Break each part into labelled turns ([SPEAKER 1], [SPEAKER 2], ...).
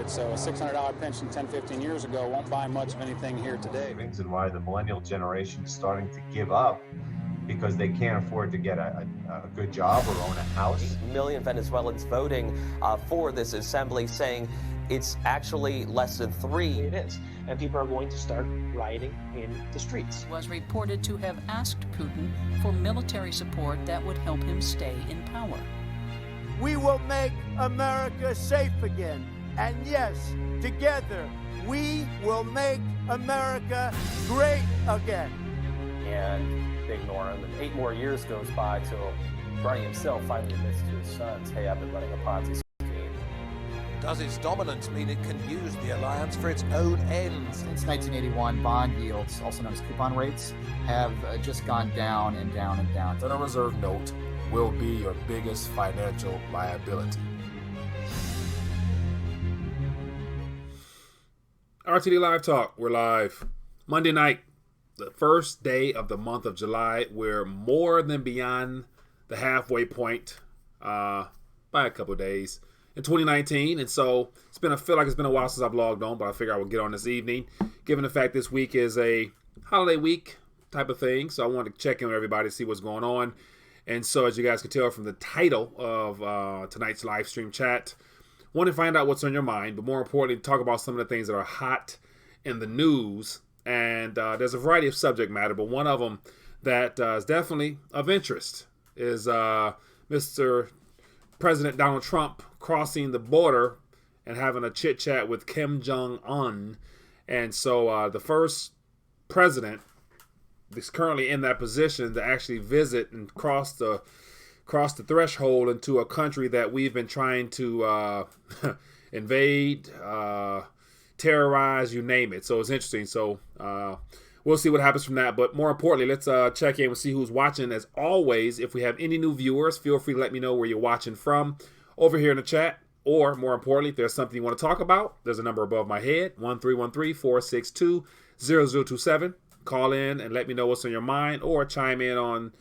[SPEAKER 1] it. So a $600 pension 10, 15 years ago won't buy much of anything here today.
[SPEAKER 2] And why the millennial generation is starting to give up because they can't afford to get a good job or own a house.
[SPEAKER 3] 8 million Venezuelans voting for this assembly, saying it's actually less than 3.
[SPEAKER 4] It is. And people are going to start rioting in the streets.
[SPEAKER 5] Was reported to have asked Putin for military support that would help him stay in power.
[SPEAKER 6] We will make America safe again. And yes, together, we will make America great again.
[SPEAKER 7] And they ignore him. And 8 more years goes by till Bernie himself finally admits to his sons, hey, I've been running a Ponzi scheme.
[SPEAKER 8] Does its dominance mean it can use the alliance for its own ends?
[SPEAKER 9] Since 1981, bond yields, also known as coupon rates, have just gone down and down and down.
[SPEAKER 10] The Federal Reserve note will be your biggest financial liability.
[SPEAKER 11] RTD Live Talk, we're live. Monday night, the first day of the month of July. We're more than beyond the halfway point by a couple of days in 2019. And so I feel like it's been a while since I've logged on, but I figure I would get on this evening, given the fact this week is a holiday week type of thing. So I wanted to check in with everybody to see what's going on. And so as you guys can tell from the title of tonight's live stream chat, want to find out what's on your mind, but more importantly, talk about some of the things that are hot in the news. And there's a variety of subject matter, but one of them that is definitely of interest is Mr. President Donald Trump crossing the border and having a chit-chat with Kim Jong-un. And so the first president that's currently in that position to actually visit and cross the threshold into a country that we've been trying to invade, terrorize, you name it. So it's interesting. So we'll see what happens from that. But more importantly, let's check in and see who's watching. As always, if we have any new viewers, feel free to let me know where you're watching from over here in the chat. Or more importantly, if there's something you want to talk about, there's a number above my head, 1313-462-0027. Call in and let me know what's on your mind or chime in on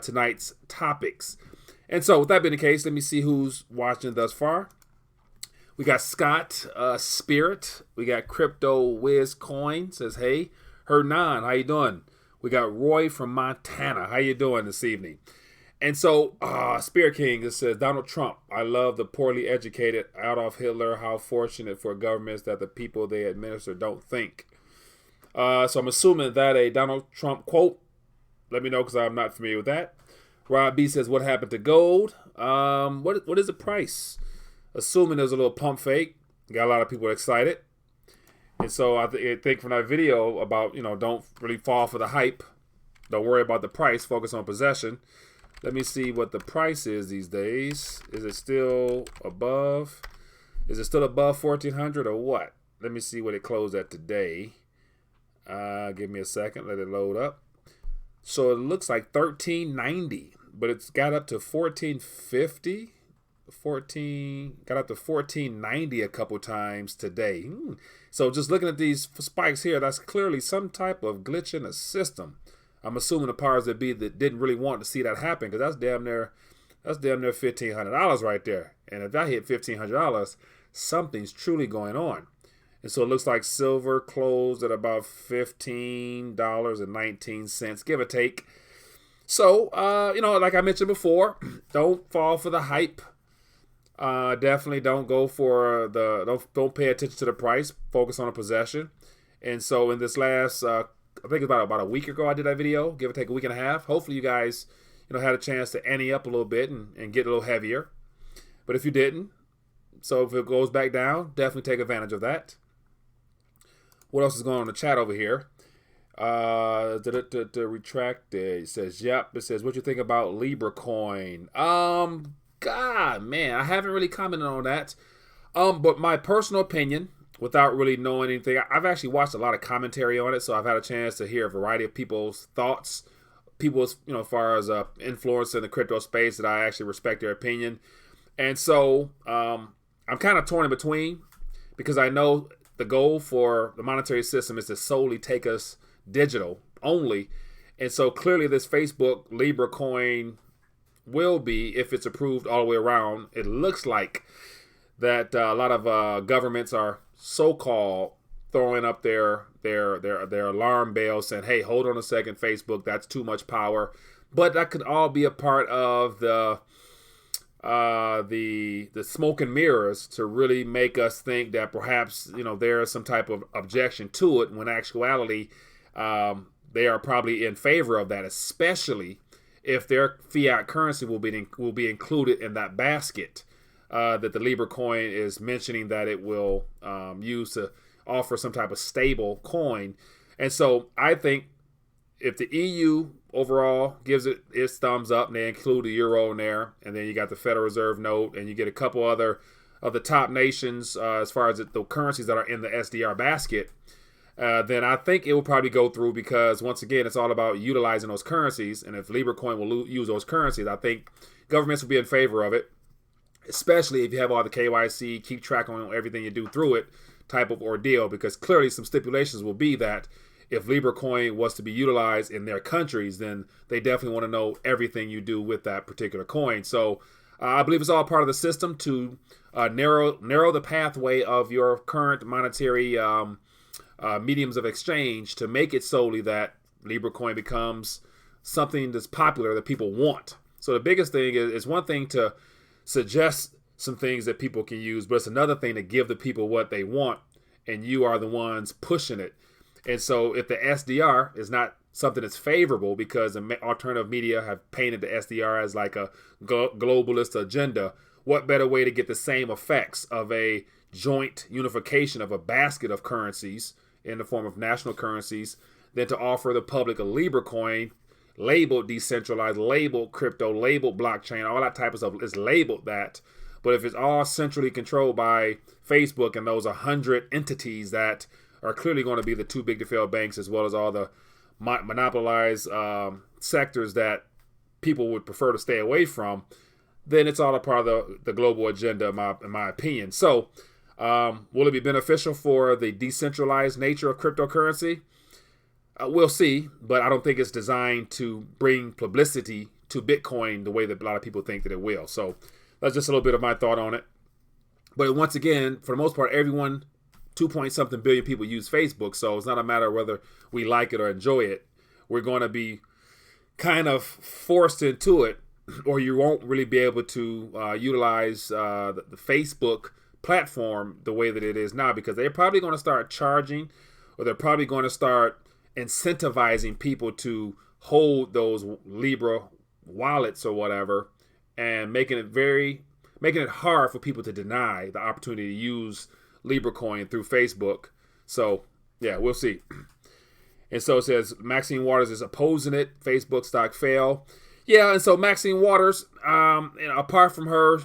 [SPEAKER 11] tonight's topics. And so with that being the case, let me see who's watching thus far. We got Scott Spirit. We got Crypto Wiz Coin says, hey. Hernan, how you doing? We got Roy from Montana. How you doing this evening? And so Spirit King just says, Donald Trump, I love the poorly educated Adolf Hitler. How fortunate for governments that the people they administer don't think. So I'm assuming that a Donald Trump quote. Let me know because I'm not familiar with that. Rob B says, what happened to gold? What is the price? Assuming there's a little pump fake. Got a lot of people excited. And so I think from that video about, don't really fall for the hype. Don't worry about the price. Focus on possession. Let me see what the price is these days. Is it still above? Is it still above 1,400 or what? Let me see what it closed at today. Give me a second. Let it load up. So it looks like $13.90, but it's got up to $14.50. Got up to $14.90 a couple times today. So just looking at these spikes here, that's clearly some type of glitch in the system. I'm assuming the powers that be that didn't really want to see that happen, because that's damn near $1,500 right there. And if that hit $1,500, something's truly going on. And so it looks like silver closed at about $15.19, give or take. So, like I mentioned before, don't fall for the hype. Definitely don't go for don't pay attention to the price. Focus on the possession. And so in this last, I think about a week ago, I did that video, give or take a week and a half. Hopefully you guys, had a chance to ante up a little bit and get a little heavier. But if you didn't, so if it goes back down, definitely take advantage of that. What else is going on in the chat over here? To retract it says, yep. It says, what you think about Libra coin? God, man, I haven't really commented on that. But my personal opinion, without really knowing anything, I've actually watched a lot of commentary on it, so I've had a chance to hear a variety of people's thoughts. People's, as far as influence in the crypto space that I actually respect their opinion. And so I'm kind of torn in between, because I know the goal for the monetary system is to solely take us digital only. And so clearly this Facebook Libra coin will be, if it's approved all the way around, it looks like that a lot of governments are so-called throwing up their alarm bells saying, hey, hold on a second, Facebook, that's too much power. But that could all be a part of the smoke and mirrors to really make us think that perhaps, there is some type of objection to it, when in actuality they are probably in favor of that, especially if their fiat currency will be included in that basket that the Libra coin is mentioning that it will use to offer some type of stable coin. And so I think if the EU overall gives it its thumbs up and they include the euro in there, and then you got the Federal Reserve note, and you get a couple other of the top nations as far as the currencies that are in the SDR basket, then I think it will probably go through, because once again, it's all about utilizing those currencies. And if Libra coin will use those currencies, I think governments will be in favor of it, especially if you have all the KYC, keep track on everything you do through it type of ordeal, because clearly some stipulations will be that if Libra coin was to be utilized in their countries, then they definitely want to know everything you do with that particular coin. So I believe it's all part of the system to narrow the pathway of your current monetary mediums of exchange, to make it solely that Libra coin becomes something that's popular that people want. So the biggest thing is one thing to suggest some things that people can use, but it's another thing to give the people what they want, and you are the ones pushing it. And so if the SDR is not something that's favorable, because the alternative media have painted the SDR as like a globalist agenda, what better way to get the same effects of a joint unification of a basket of currencies in the form of national currencies than to offer the public a Libra coin, labeled decentralized, labeled crypto, labeled blockchain, all that type of stuff is labeled that. But if it's all centrally controlled by Facebook and those 100 entities that are clearly going to be the too big to fail banks, as well as all the monopolized sectors that people would prefer to stay away from, then it's all a part of the global agenda, in my opinion. So will it be beneficial for the decentralized nature of cryptocurrency? We'll see, but I don't think it's designed to bring publicity to Bitcoin the way that a lot of people think that it will. So that's just a little bit of my thought on it. But once again, for the most part, everyone, 2-point-something billion people use Facebook, so it's not a matter of whether we like it or enjoy it. We're going to be kind of forced into it, or you won't really be able to utilize the Facebook platform the way that it is now, because they're probably going to start charging, or they're probably going to start incentivizing people to hold those Libra wallets or whatever, and making it hard for people to deny the opportunity to use Libra coin through Facebook. So yeah, we'll see. And so it says Maxine Waters is opposing it. Facebook stock fell. Yeah, and so Maxine Waters, apart from her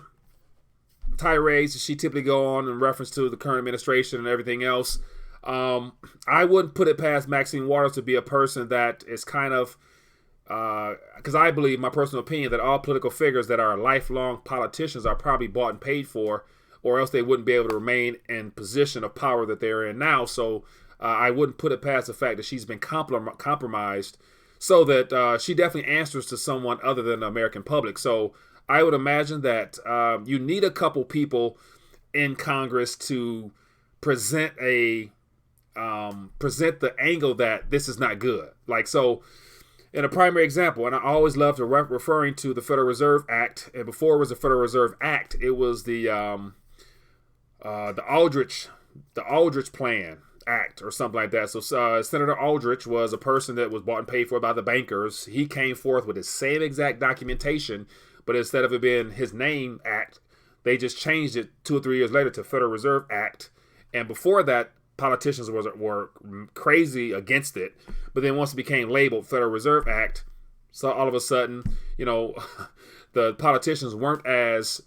[SPEAKER 11] tirades that she typically go on in reference to the current administration and everything else, I wouldn't put it past Maxine Waters to be a person that is kind of, because I believe, my personal opinion, that all political figures that are lifelong politicians are probably bought and paid for, or else they wouldn't be able to remain in position of power that they're in now. So I wouldn't put it past the fact that she's been compromised, so that she definitely answers to someone other than the American public. So I would imagine that you need a couple people in Congress to present the angle that this is not good. Like, so in a primary example, and I always love to referring to the Federal Reserve Act, and before it was the Federal Reserve Act, it was the Aldrich Plan Act or something like that. So Senator Aldrich was a person that was bought and paid for by the bankers. He came forth with the same exact documentation, but instead of it being his name act, they just changed it 2 or 3 years later to Federal Reserve Act. And before that, politicians were crazy against it. But then once it became labeled Federal Reserve Act, so all of a sudden, the politicians weren't as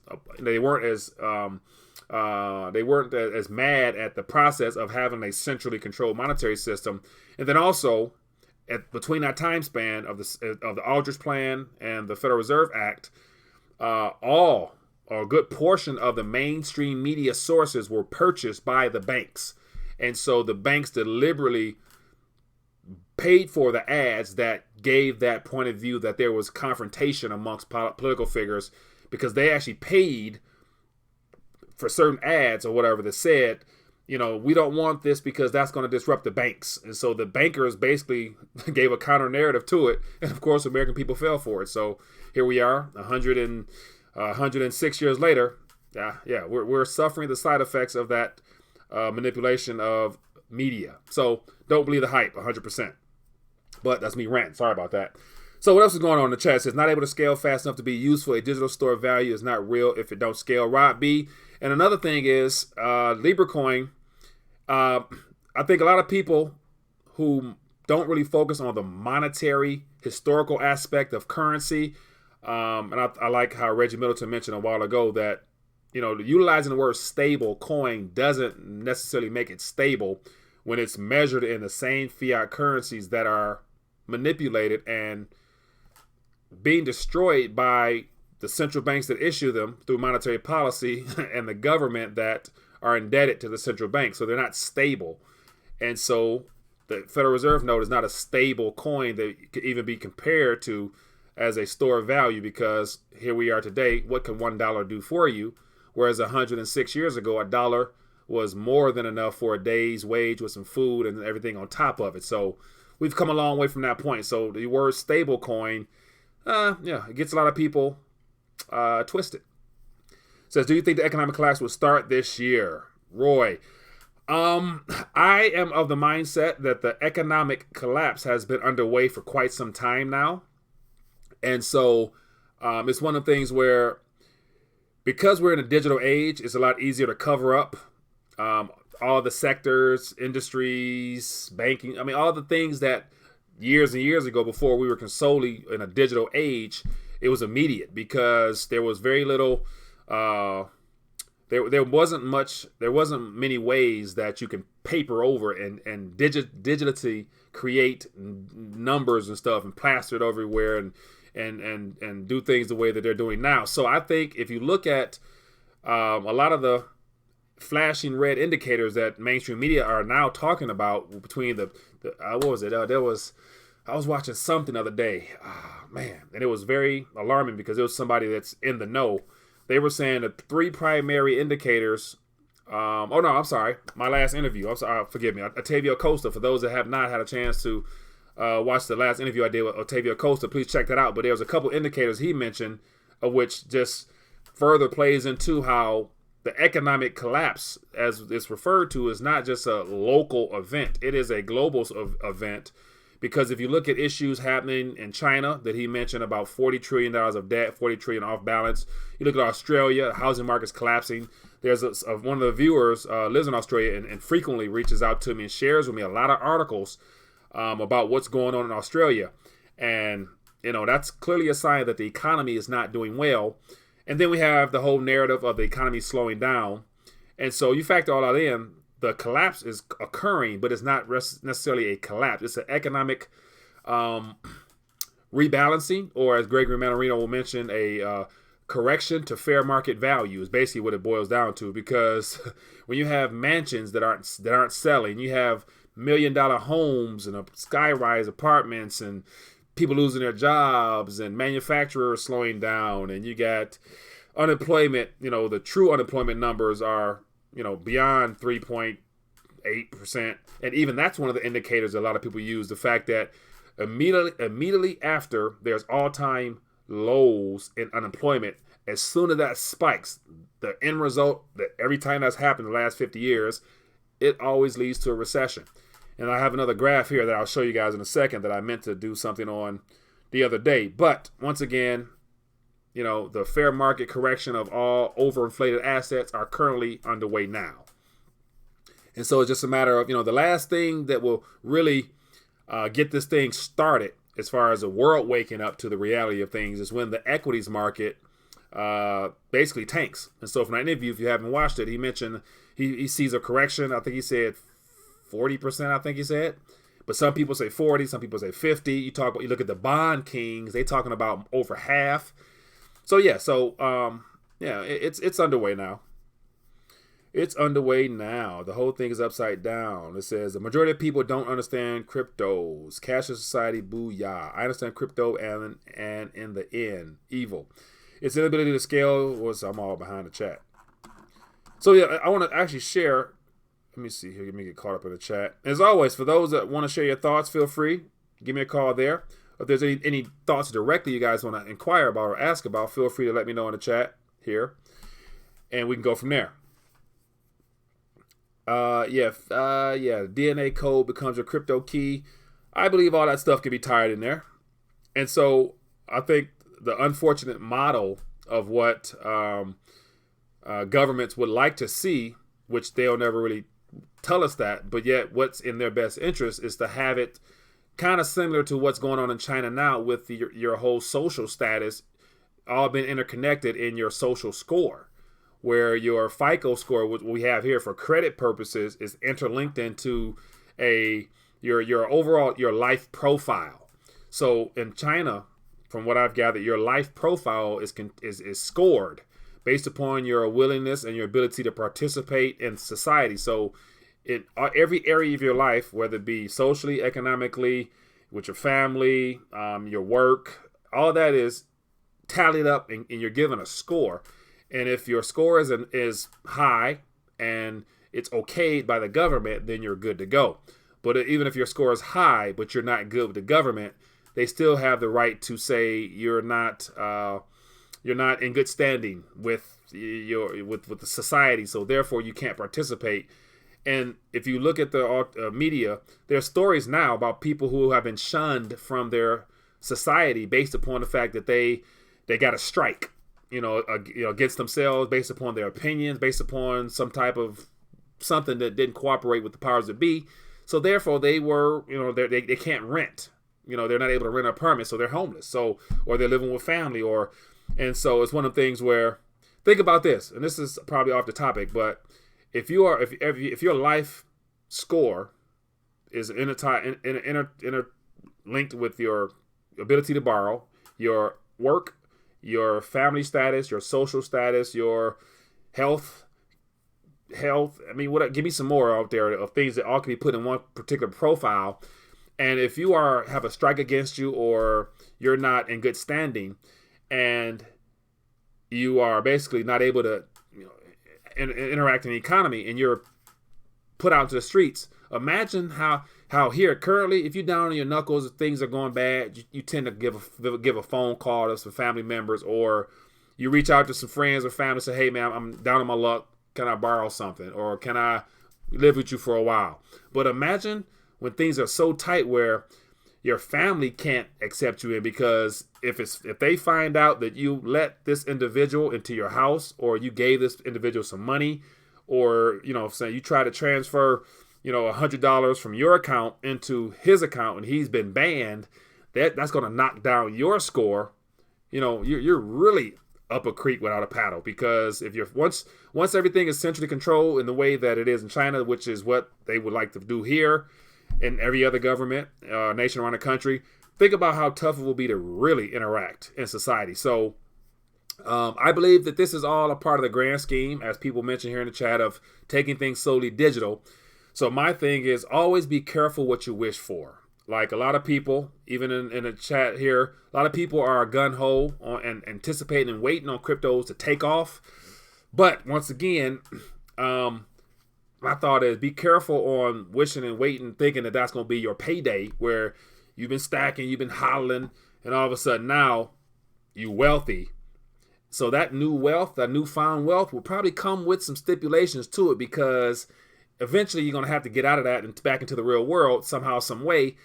[SPEAKER 11] mad at the process of having a centrally controlled monetary system. And then also, between that time span of the Aldrich Plan and the Federal Reserve Act, a good portion of the mainstream media sources were purchased by the banks. And so the banks deliberately paid for the ads that gave that point of view that there was confrontation amongst political figures, because they actually paid for certain ads or whatever that said, we don't want this because that's going to disrupt the banks. And so the bankers basically gave a counter narrative to it. And of course, American people fell for it. So here we are, 106 years later. We're suffering the side effects of that manipulation of media. So don't believe the hype 100%. But that's me ranting. Sorry about that. So what else is going on in the chat? It says, not able to scale fast enough to be useful. A digital store of value is not real if it don't scale. Rob B. And another thing is LibreCoin. I think a lot of people who don't really focus on the monetary historical aspect of currency. And I like how Reggie Middleton mentioned a while ago that, utilizing the word stable coin doesn't necessarily make it stable when it's measured in the same fiat currencies that are manipulated and being destroyed by the central banks that issue them through monetary policy and the government that are indebted to the central bank. So they're not stable. And so the Federal Reserve note is not a stable coin that could even be compared to as a store of value, because here we are today. What can $1 do for you? Whereas 106 years ago, $1 was more than enough for a day's wage with some food and everything on top of it. So we've come a long way from that point. So the word stable coin, it gets a lot of people twisted. Says, do you think the economic collapse will start this year? Roy, I am of the mindset that the economic collapse has been underway for quite some time now. And so it's one of the things where, because we're in a digital age, it's a lot easier to cover up all the sectors, industries, banking. I mean, all the things that years and years ago, before we were solely in a digital age, it was immediate because there was very little. There wasn't many ways that you can paper over and digitally create numbers and stuff and plaster it everywhere and do things the way that they're doing now. So I think if you look at a lot of the flashing red indicators that mainstream media are now talking about between what was it? I was watching something the other day, and it was very alarming because it was somebody that's in the know. They were saying the three primary indicators. I'm sorry. My last interview. I'm sorry. Forgive me. Octavio Costa. For those that have not had a chance to watch the last interview I did with Octavio Costa, please check that out. But there was a couple indicators he mentioned, of which just further plays into how the economic collapse, as it's referred to, is not just a local event. It is a global event. Because if you look at issues happening in China that he mentioned, about $40 trillion of debt, $40 trillion off balance. You look at Australia, housing market's collapsing. There's one of the viewers lives in Australia and frequently reaches out to me and shares with me a lot of articles about what's going on in Australia. And, that's clearly a sign that the economy is not doing well. And then we have the whole narrative of the economy slowing down. And so you factor all that in. The collapse is occurring, but it's not necessarily a collapse. It's an economic rebalancing, or as Gregory Mannarino will mention, a correction to fair market value is basically what it boils down to. Because when you have mansions that aren't selling, you have $1 million homes and sky-rise apartments and people losing their jobs and manufacturers slowing down, and you got unemployment. The true unemployment numbers are beyond 3.8%. And even that's one of the indicators a lot of people use, the fact that immediately after there's all-time lows in unemployment, as soon as that spikes, the end result that every time that's happened in the last 50 years, it always leads to a recession. And I have another graph here that I'll show you guys in a second that I meant to do something on the other day. But once again, the fair market correction of all overinflated assets are currently underway now. And so it's just a matter of, the last thing that will really get this thing started as far as the world waking up to the reality of things is when the equities market basically tanks. And so from that interview, if you haven't watched it, he mentioned he sees a correction. I think he said 40%, I think he said. But some people say 40, some people say 50. You look at the bond kings, they talking about over half. So it's underway now. It's underway now. The whole thing is upside down. It says the majority of people don't understand cryptos. Cashless society, booyah. I understand crypto and in the end, evil. Its inability to scale was, I'm all behind the chat. So yeah, I want to actually share. Let me see here. Let me get caught up in the chat. As always, for those that want to share your thoughts, feel free. Give me a call there. If there's any thoughts directly you guys want to inquire about or ask about, feel free to let me know in the chat here, and we can go from there. DNA code becomes your crypto key. I believe all that stuff can be tied in there. And so I think the unfortunate model of what governments would like to see, which they'll never really tell us that, but yet what's in their best interest is to have it kind of similar to what's going on in China now with your whole social status all been interconnected in your social score, where your FICO score, what we have here for credit purposes, is interlinked into your overall life profile. So in China, from what I've gathered, your life profile is scored based upon your willingness and your ability to participate in society. So in every area of your life, whether it be socially, economically, with your family, your work, all that is tallied up and you're given a score. And if your score is high and it's okayed by the government, then you're good to go. But even if your score is high, but you're not good with the government, they still have the right to say you're not in good standing with the society, so therefore you can't participate. And if you look at the media, there are stories now about people who have been shunned from their society based upon the fact that they got a strike, against themselves, based upon their opinions, based upon some type of something that didn't cooperate with the powers that be. So therefore they were, they can't rent. They're not able to rent an apartment, so they're homeless. Or they're living with family, and so it's one of the things where, think about this, and this is probably off the topic, but if your life score is interlinked with your ability to borrow, your work, your family status, your social status, your health. I mean, give me some more out there of things that all can be put in one particular profile. And if you have a strike against you, or you're not in good standing, and you are basically not able to interact in the economy, and you're put out to the streets, imagine how here currently, if you're down on your knuckles, if things are going bad, you tend to give a phone call to some family members, or you reach out to some friends or family and say, hey man, I'm down on my luck, can I borrow something, or can I live with you for a while? But imagine when things are so tight where your family can't accept you in, because if they find out that you let this individual into your house, or you gave this individual some money, or say you try to transfer $100 from your account into his account and he's been banned, that's going to knock down your score. You're really up a creek without a paddle, because if you're once everything is centrally controlled in the way that it is in China, which is what they would like to do here and every other government nation around the country, think about how tough it will be to really interact in society. So I believe that this is all a part of the grand scheme, as people mentioned here in the chat, of taking things solely digital. So my thing is, always be careful what you wish for. Like a lot of people, even in the chat here, a lot of people are gun-ho and anticipating and waiting on cryptos to take off. But once again, my thought is, be careful on wishing and waiting, thinking that that's going to be your payday, where you've been stacking, you've been hodling, and all of a sudden now you're wealthy. So that new wealth, that newfound wealth, will probably come with some stipulations to it, because eventually you're going to have to get out of that and back into the real world somehow, some way.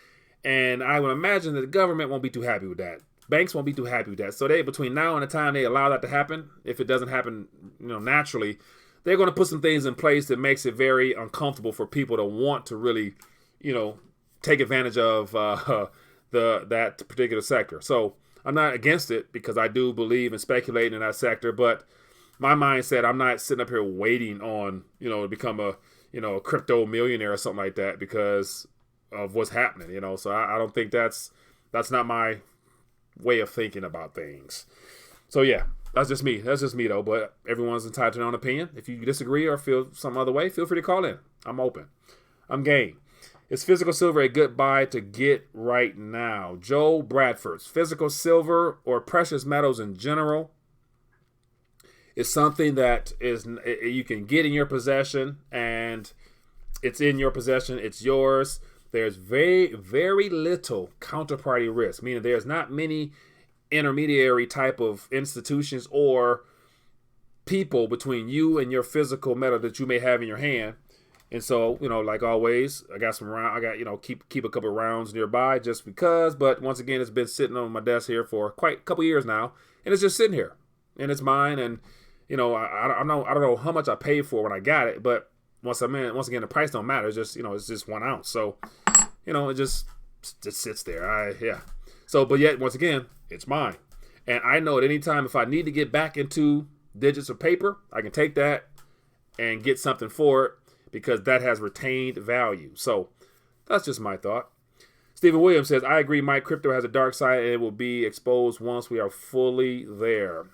[SPEAKER 11] And I would imagine that the government won't be too happy with that. Banks won't be too happy with that. So between now and the time they allow that to happen, if it doesn't happen, naturally, they're going to put some things in place that makes it very uncomfortable for people to want to really, take advantage of that particular sector. So I'm not against it, because I do believe in speculating in that sector. But my mindset, I'm not sitting up here waiting on, to become a crypto millionaire or something like that because of what's happening, So I don't think that's not my way of thinking about things. So yeah, that's just me. That's just me though. But everyone's entitled to their own opinion. If you disagree or feel some other way, feel free to call in. I'm open. I'm game. Is physical silver a good buy to get right now? Joe Bradford's physical silver or precious metals in general. It's something that you can get in your possession, and it's in your possession. It's yours. There's very, very little counterparty risk, meaning there's not many intermediary type of institutions or people between you and your physical metal that you may have in your hand. And so, like always, I got some round. I got, keep a couple of rounds nearby just because. But once again, it's been sitting on my desk here for quite a couple years now, and it's just sitting here, and it's mine. And I don't know how much I paid for when I got it, but once again, the price don't matter. It's just it's just 1 ounce, so it just sits there. So, but yet once again, it's mine, and I know at any time if I need to get back into digits or paper, I can take that and get something for it, because that has retained value. So that's just my thought. Stephen Williams says, I agree, Mike. Crypto has a dark side, and it will be exposed once we are fully there.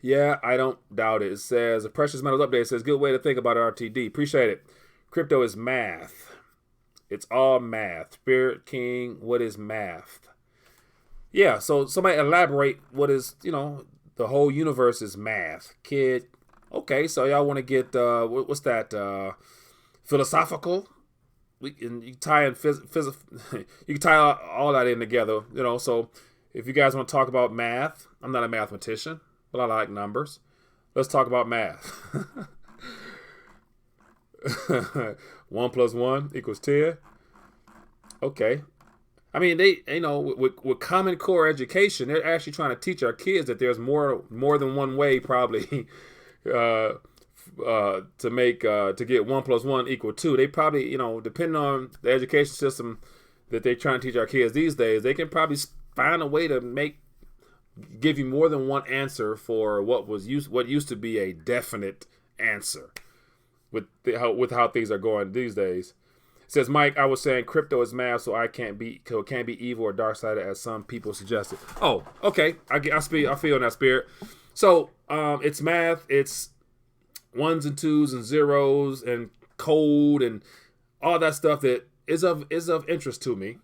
[SPEAKER 11] Yeah, I don't doubt it. It says, a Precious Metals Update says, good way to think about RTD. Appreciate it. Crypto is math. It's all math. Spirit King, what is math? Yeah, so somebody elaborate what is, the whole universe is math. Kid, okay, so y'all want to get, what's that, philosophical? You can tie in you can tie all that in together, so if you guys want to talk about math, I'm not a mathematician, but I like numbers. Let's talk about math. 1 + 1 = 10. Okay. I mean, they, with Common Core education, they're actually trying to teach our kids that there's more than one way, probably, to get 1 + 1 = 2. They probably, depending on the education system that they're trying to teach our kids these days, they can probably find a way to give you more than one answer for what used to be a definite answer with how things are going these days. It says, Mike, I was saying crypto is math, so it can't be evil or dark sided as some people suggested. Oh, okay. I feel in that spirit. So it's math. It's 1s and 2s and 0s and code and all that stuff that is of interest to me.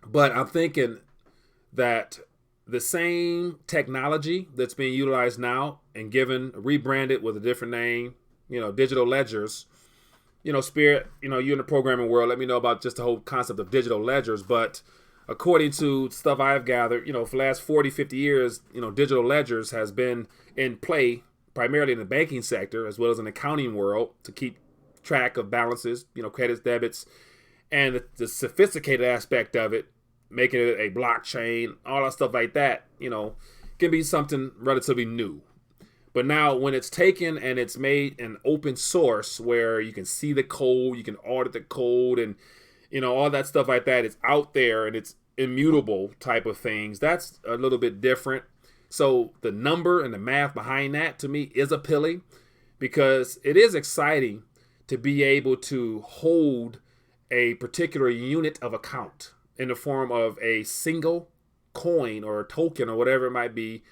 [SPEAKER 11] But I'm thinking that the same technology that's being utilized now and rebranded with a different name, digital ledgers. Spirit, you in the programming world, let me know about just the whole concept of digital ledgers. But according to stuff I've gathered, for the last 40, 50 years, digital ledgers has been in play primarily in the banking sector as well as in the accounting world to keep track of balances, credits, debits, and the sophisticated aspect of it, making it a blockchain, all that stuff like that, can be something relatively new. But now when it's taken and it's made an open source where you can see the code, you can audit the code, and all that stuff like that, it's out there and it's immutable type of things, that's a little bit different. So the number and the math behind that to me is appealing, because it is exciting to be able to hold a particular unit of account in the form of a single coin or a token or whatever it might be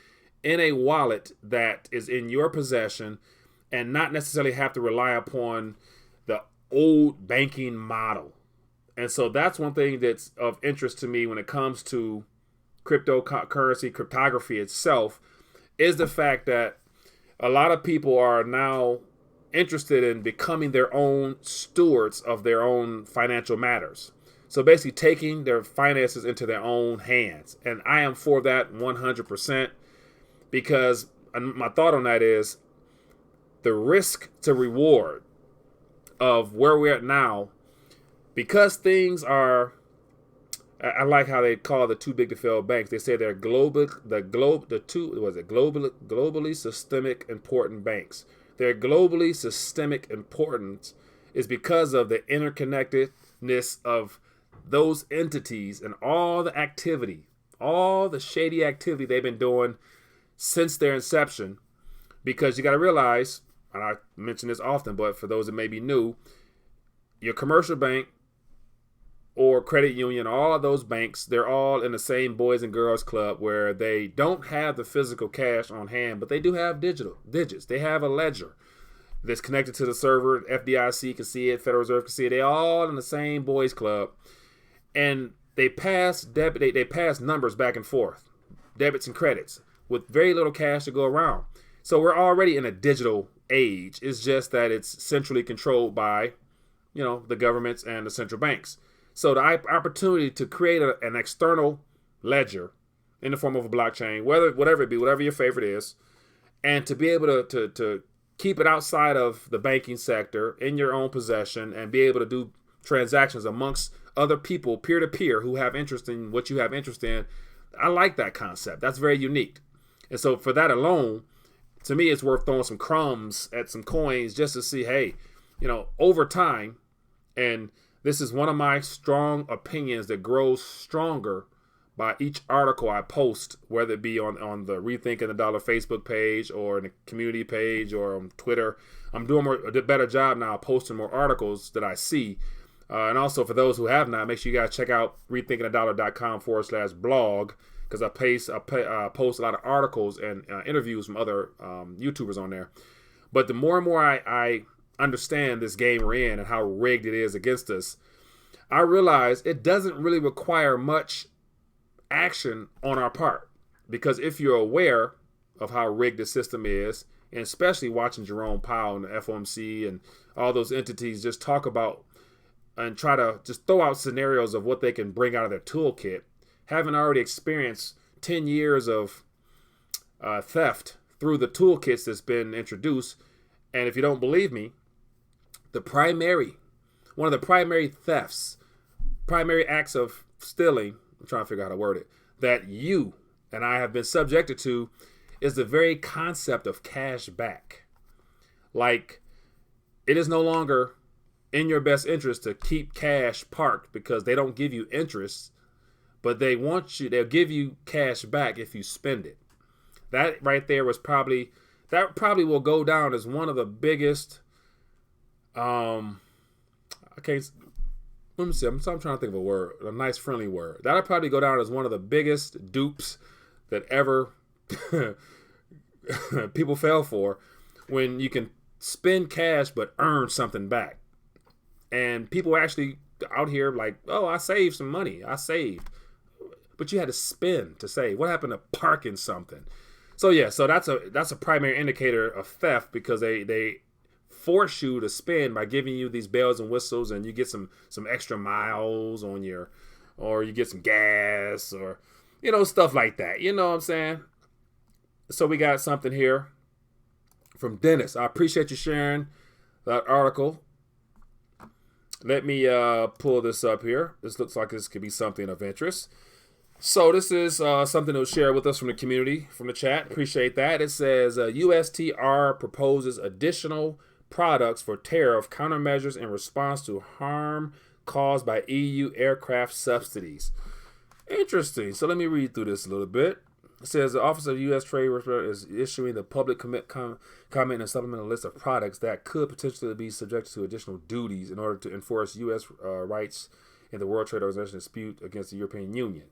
[SPEAKER 11] in a wallet that is in your possession, and not necessarily have to rely upon the old banking model. And so that's one thing that's of interest to me when it comes to cryptocurrency, cryptography itself, is the fact that a lot of people are now interested in becoming their own stewards of their own financial matters. So basically taking their finances into their own hands. And I am for that 100%, because my thought on that is the risk to reward of where we're at now, because things are, I like how they call the too big to fail banks. They say they're globally systemic important banks. Their globally systemic importance is because of the interconnectedness of those entities and all the activity, all the shady activity they've been doing since their inception. Because you got to realize, and I mention this often, but for those that may be new, your commercial bank or credit union, all of those banks, they're all in the same Boys and Girls Club where they don't have the physical cash on hand, but they do have digital digits. They have a ledger that's connected to the server. FDIC can see it, Federal Reserve can see it. They all in the same Boys Club, and they pass numbers back and forth, debits and credits, with very little cash to go around. So we're already in a digital age. It's just that it's centrally controlled by, the governments and the central banks. So the opportunity to create an external ledger in the form of a blockchain, whatever it be, whatever your favorite is, and to be able to keep it outside of the banking sector in your own possession and be able to do transactions amongst other people, peer-to-peer, who have interest in what you have interest in. I like that concept. That's very unique. And so for that alone, to me, it's worth throwing some crumbs at some coins just to see, hey, over time, and this is one of my strong opinions that grows stronger by each article I post, whether it be on the Rethinking the Dollar Facebook page or in the community page or on Twitter. I'm doing a better job now posting more articles that I see. And also for those who have not, make sure you guys check out rethinkingthedollar.com/blog, because I post a lot of articles and interviews from other YouTubers on there. But the more and more I understand this game we're in and how rigged it is against us, I realize it doesn't really require much action on our part. Because if you're aware of how rigged the system is, and especially watching Jerome Powell and the FOMC and all those entities just talk about and try to just throw out scenarios of what they can bring out of their toolkit, having already experienced 10 years of theft through the toolkits that's been introduced. And if you don't believe me, one of the primary thefts, primary acts of stealing, I'm trying to figure out how to word it, that you and I have been subjected to is the very concept of cash back. Like, it is no longer in your best interest to keep cash parked because they don't give you interest, but they'll give you cash back if you spend it. That right there probably will go down as one of the biggest, let me see, I'm trying to think of a word, a nice friendly word. That'll probably go down as one of the biggest dupes that ever people fell for, when you can spend cash but earn something back. And people actually out here like, oh, I saved some money. I saved. But you had to spend to save. What happened to parking something? So yeah, so that's a primary indicator of theft, because they force you to spend by giving you these bells and whistles, and you get some extra miles on or you get some gas, or stuff like that. You know what I'm saying? So we got something here from Dennis. I appreciate you sharing that article. Let me pull this up here. This looks like this could be something of interest. So this is something that was shared with us from the community, from the chat. Appreciate that. It says USTR proposes additional products for tariff countermeasures in response to harm caused by EU aircraft subsidies. Interesting. So let me read through this a little bit. It says the Office of U.S. Trade is issuing the public comment and supplemental list of products that could potentially be subjected to additional duties in order to enforce U.S. rights in the World Trade Organization dispute against the European Union.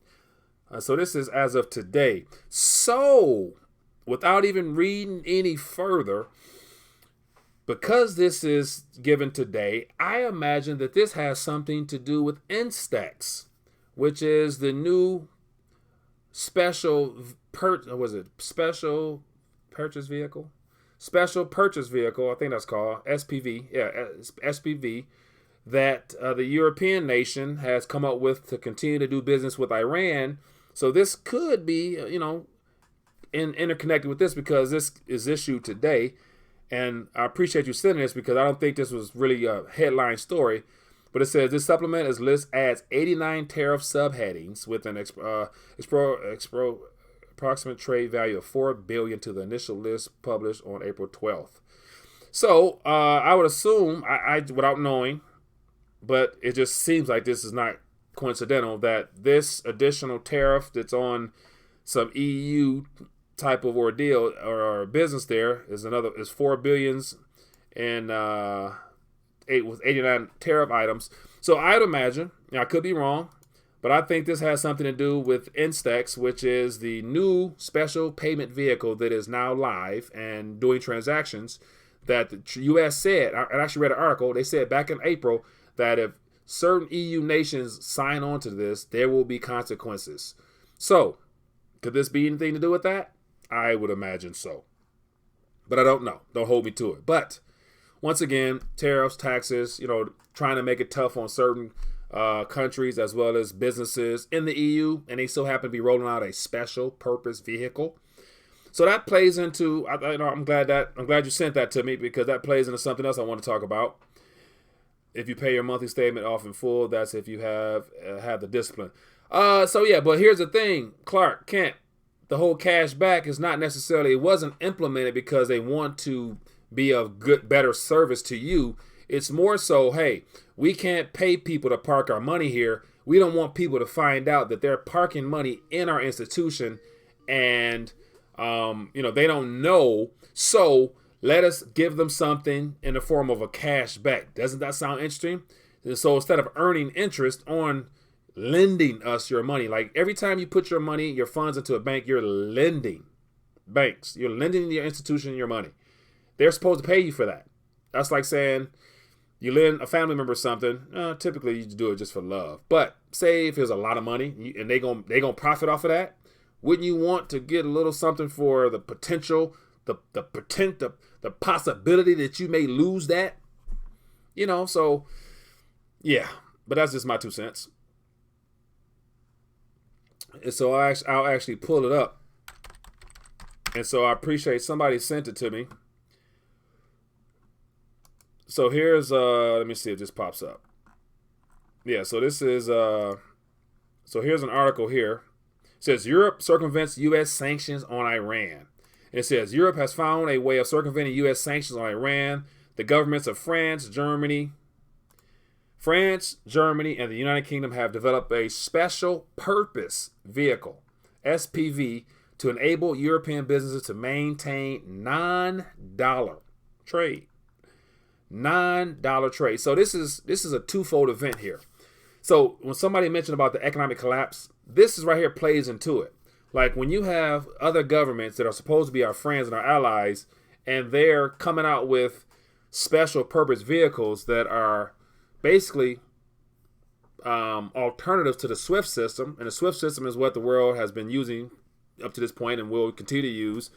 [SPEAKER 11] So this is as of today. So without even reading any further, because this is given today, I imagine that this has something to do with Instex, which is the new special purchase vehicle, I think that's called SPV. Yeah, SPV, that the European nation has come up with to continue to do business with Iran. So this could be, interconnected with this, because this is issued today. And I appreciate you sending this, because I don't think this was really a headline story. But it says this supplement adds 89 tariff subheadings with an approximate trade value of $4 billion to the initial list published on April 12th. So I would assume, I without knowing, but it just seems like this is not coincidental, that this additional tariff that's on some EU type of ordeal or business there is $4 billion and with 89 tariff items. So I'd imagine, I could be wrong, but I think this has something to do with Instex, which is the new special payment vehicle that is now live and doing transactions, that the U.S. said, I actually read an article, they said back in April that if certain EU nations sign on to this, there will be consequences. So could this be anything to do with that? I would imagine so. But I don't know. Don't hold me to it. But once again, tariffs, taxes, trying to make it tough on certain countries as well as businesses in the EU, and they so happen to be rolling out a special purpose vehicle. So that plays into, I'm glad you sent that to me, because that plays into something else I want to talk about. If you pay your monthly statement off in full, that's if you have the discipline. But here's the thing, Clark Kent, the whole cash back is not necessarily, it wasn't implemented because they want to be of better service to you. It's more so, hey, we can't pay people to park our money here. We don't want people to find out that they're parking money in our institution and they don't know. So let us give them something in the form of a cash back. Doesn't that sound interesting? And so instead of earning interest on lending us your money, like every time you put your money, your funds into a bank, you're lending banks. You're lending your institution your money. They're supposed to pay you for that. That's like saying you lend a family member something. Typically, you do it just for love. But say if there's a lot of money and they gonna profit off of that, wouldn't you want to get a little something for the potential, the possibility that you may lose that? So yeah. But that's just my 2 cents. And so I'll actually pull it up. And so I appreciate somebody sent it to me. So here's let me see if this pops up. Yeah, so this is so here's an article here. It says Europe circumvents U.S. sanctions on Iran. It says Europe has found a way of circumventing U.S. sanctions on Iran. The governments of France, Germany, and the United Kingdom have developed a special purpose vehicle, SPV, to enable European businesses to maintain non-dollar trade. Non-dollar trade. So this is a twofold event here. So when somebody mentioned about the economic collapse, this is right here plays into it. Like when you have other governments that are supposed to be our friends and our allies, and they're coming out with special purpose vehicles that are basically alternatives to the SWIFT system. And the SWIFT system is what the world has been using up to this point and will continue to use.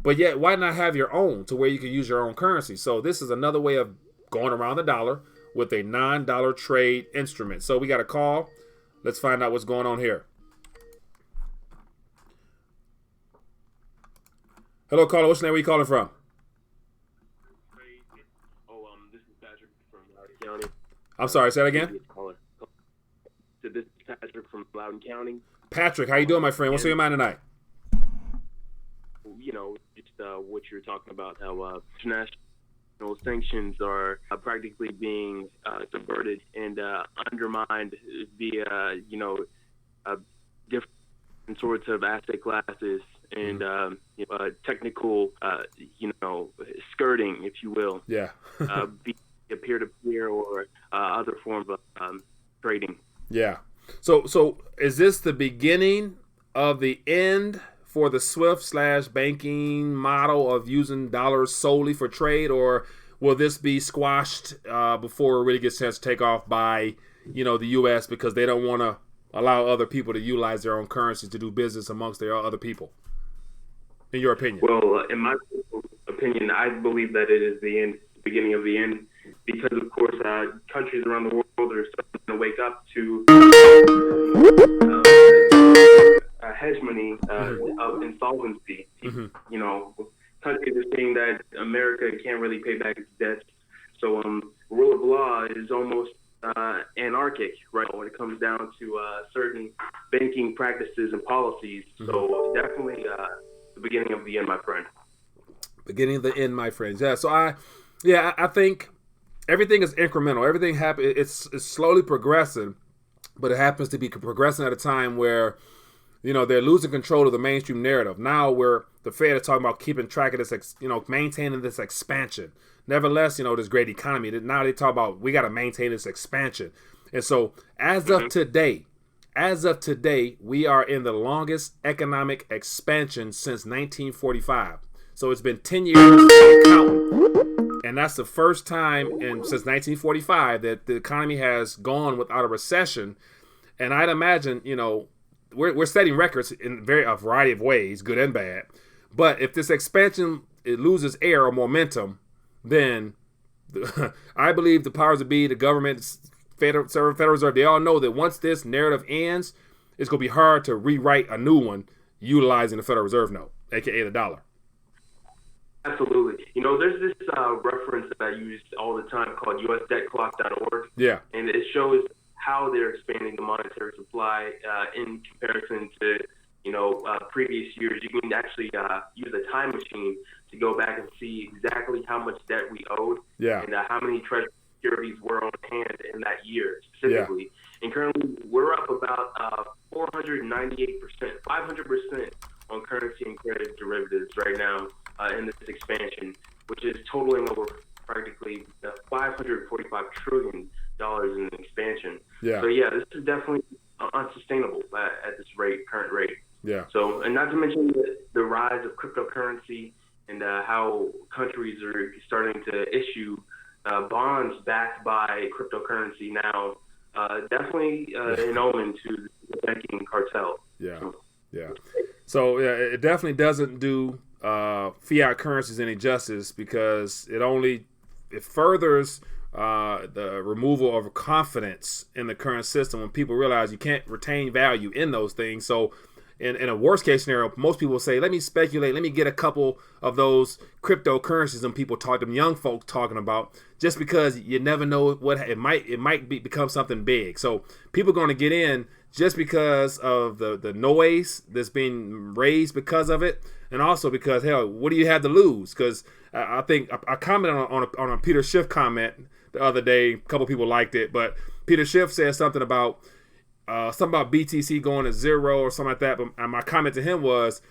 [SPEAKER 11] But yet, why not have your own to where you can use your own currency? So this is another way of going around the dollar with a non-dollar trade instrument. So we got a call. Let's find out what's going on here. Hello, caller. What's your name? Where you calling from?
[SPEAKER 12] This is Patrick from Loudoun County.
[SPEAKER 11] I'm sorry. Say that again.
[SPEAKER 12] So this is Patrick from Loudoun County.
[SPEAKER 11] Patrick, how you doing, my friend? What's on your mind tonight?
[SPEAKER 12] Just what you're talking about, how international sanctions are practically being subverted and undermined via, different sorts of asset classes and technical, skirting, if you will.
[SPEAKER 11] Yeah.
[SPEAKER 12] Be a peer-to-peer or other form of trading.
[SPEAKER 11] Yeah. So is this the beginning of the end for the SWIFT/banking model of using dollars solely for trade, or will this be squashed before it really gets a chance to take off by, the U.S. because they don't want to allow other people to utilize their own currencies to do business amongst their other people? In your opinion?
[SPEAKER 12] Well, in my opinion, I believe that it is the beginning of the end, because of course countries around the world are starting to wake up to hegemony of insolvency. Countries are seeing that America can't really pay back its debts, so rule of law is almost anarchic, right, when it comes down to certain banking practices and policies. So definitely the beginning of the end, my friend.
[SPEAKER 11] Beginning of the end, my friends. Yeah. So I think everything is incremental. Everything it's slowly progressing, but it happens to be progressing at a time where, they're losing control of the mainstream narrative. Now the Fed is talking about keeping track of this, maintaining this expansion. Nevertheless, this great economy. Now they talk about we got to maintain this expansion. And so as of today, we are in the longest economic expansion since 1945. So it's been 10 years and counting. And that's the first time since 1945 that the economy has gone without a recession. And I'd imagine, we're setting records in a variety of ways, good and bad. But if this expansion it loses air or momentum, then I believe the powers that be, the government, Federal Reserve, they all know that once this narrative ends, it's going to be hard to rewrite a new one utilizing the Federal Reserve note, aka the dollar.
[SPEAKER 12] Absolutely. There's this reference that I use all the time called usdebtclock.org.
[SPEAKER 11] Yeah.
[SPEAKER 12] And it shows how they're expanding the monetary supply in comparison to, previous years. You can actually use a time machine to go back and see exactly how much debt we owed and how many treasury securities were on hand in that year specifically. Yeah. And currently we're up about 498%, 500% on currency and credit derivatives right now in this expansion, which is totaling over practically $545 trillion in expansion. Yeah. So yeah, this is definitely unsustainable at this current rate.
[SPEAKER 11] Yeah.
[SPEAKER 12] So, and not to mention the rise of cryptocurrency and how countries are starting to issue bonds backed by cryptocurrency now. Definitely an omen to the banking cartel.
[SPEAKER 11] Yeah. So yeah, it definitely doesn't do fiat currencies any justice because it furthers the removal of confidence in the current system when people realize you can't retain value in those things. So in a worst case scenario, most people say, let me speculate, let me get a couple of those cryptocurrencies and people them young folk talking about, just because you never know what it might become something big. So people are going to get in just because of the noise that's being raised because of it, and also because, hell, what do you have to lose? Because I think I commented on a Peter Schiff comment the other day. A couple people liked it, but Peter Schiff said something about BTC going to zero or something like that. But my comment to him was,